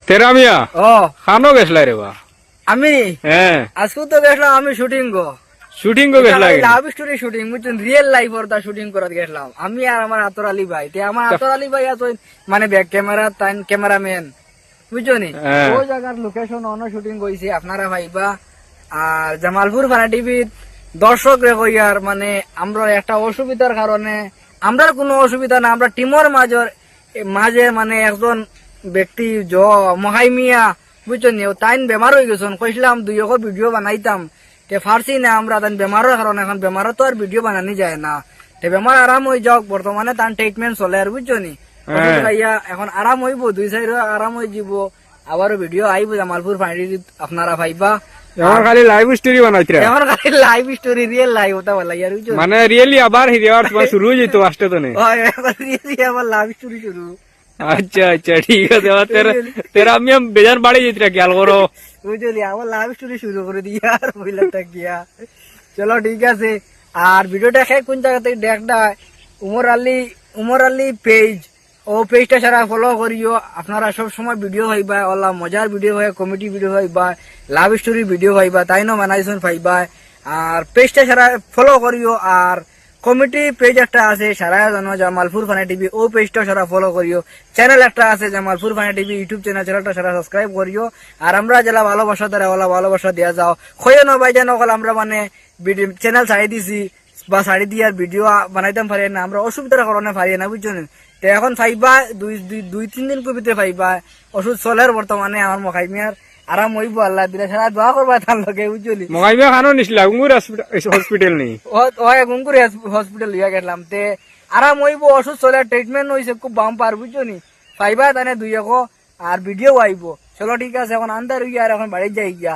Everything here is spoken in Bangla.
তেরা মিয়া ও খানো গেছলা রে বা আমি হ্যাঁ আজকে তো গেছিলাম আমি শুটিং গো শুটিং কো গেছলা লাভ স্টোরি শুটিং বুঝছেন রিয়েল লাইফ ওর দা শুটিং করাতে গেছিলাম আমি আর আমার আতর আলী ভাই তে আমার আতর আলী ভাই আছে মানে ব্যাক ক্যামেরা তাইন ক্যামেরাম্যান বুঝছো নি হ্যাঁ। ওই জায়গার লোকেশন অন্য শুটিং কইছে আপনারা ভাইবা আর জামালপুর ফানা টিভির দর্শক রে কইয়ার মানে আমরা একটা অসুবিধার কারণে আমরা কোনো অসুবিধা না আমরা টিমের মাঝে মানে একজন ব্যক্তি মহাই মিয়া বুঝছো নি তাইন বেমার হয়ে গেছেন কইছিলাম দুই ভিডিও বানাইতাম তে ফার্সি না আমরা তান বেমারের কারণে এখন বেমারও তো আর ভিডিও বানানি যায় না তে বেমার আরাম হয়ে যাওক বর্তমানে তান ট্রিটমেন্ট চলে আর বুঝছো নি ওষুধ খাইয়া এখন আরাম হইব 2 সাইড আরাম হয়ে যাব আবারও ভিডিও আইব জামালপুর ফাঁড়ি আপনারা ভাইবা আমার খালি লাইভ স্টোরি বানাইতরা এখন খালি লাইভ স্টোরি রিয়েল লাইভ ওটা বলা ইয়ার বুঝছো মানে রিয়েলি আবার হিরিয়ার তোমার শুরু হয়ে যেত আসতে তো নেই ওই এখন রিয়েলি আবার লাইভ স্টোরি শুরু আচ্ছা আচ্ছা ঠিক আছে এবার তেরা আমি বেজান বাড়ি যেতরা খেয়াল করো বুঝলি আবার লাইভ স্টোরি শুরু করে দিই আর মহিলাটা গিয়া চলো ঠিক আছে আর ভিডিওটা খেয়ে কোন জায়গা থেকে দেখটা উমর আলী পেজ ও পেজটা সারা ফলো করিও আপনারা সব সময় ভিডিও হইবা ওলা মজার ভিডিও হয় কমেডি ভিডিও হইবা লাভ স্টোরি ভিডিও হইবা তাই না বানাইছেন পাইবা আর পেজটা সারা ফলো করিও আর কমিটি পেজ একটা আছে সারা জানো জামালপুর ফানা টিভি ও পেজটা সারা ফলো করিও চ্যানেল একটা আছে জামালপুর ফানা টিভি ইউটিউব চ্যানেলটা সারা সাবস্ক্রাইব করিও আর আমরা যারা ভালোবাসা তারা ওলা ভালোবাসা দেওয়া যাও খয়ে ন ভাই জানো আমরা মানে চ্যানেল ছাড়ি দিছি বা শাড়ি দিয়ে আর ভিডিও বানাইতাম পারি না আমরা অসুবিধার কারণে পারি না বুঝছো তো এখন পাইবা 2-3 দিন ভিতরে পাইবা ওষুধ চলের বর্তমানে আমার মখাই মিয়ার আরাম হইব আল্লাহ দিলে সারা দোয়া করবা তার লগে বুঝলি মগাইবা খানো নিছিলা গুঙ্গুর হসপিটাল নেই ওই গুঙ্গুরি হসপিটাল লিয়া গেলাম তে আরাম হইব ওষুধ চলে ট্রিটমেন্ট হয়েছে খুব বাম পার বুঝছো নি পাইবা তানে 2 আর ভিডিও আইব চলো ঠিক আছে এখন আন্দার হইয়া আর এখন বাড়ি যাই গিয়া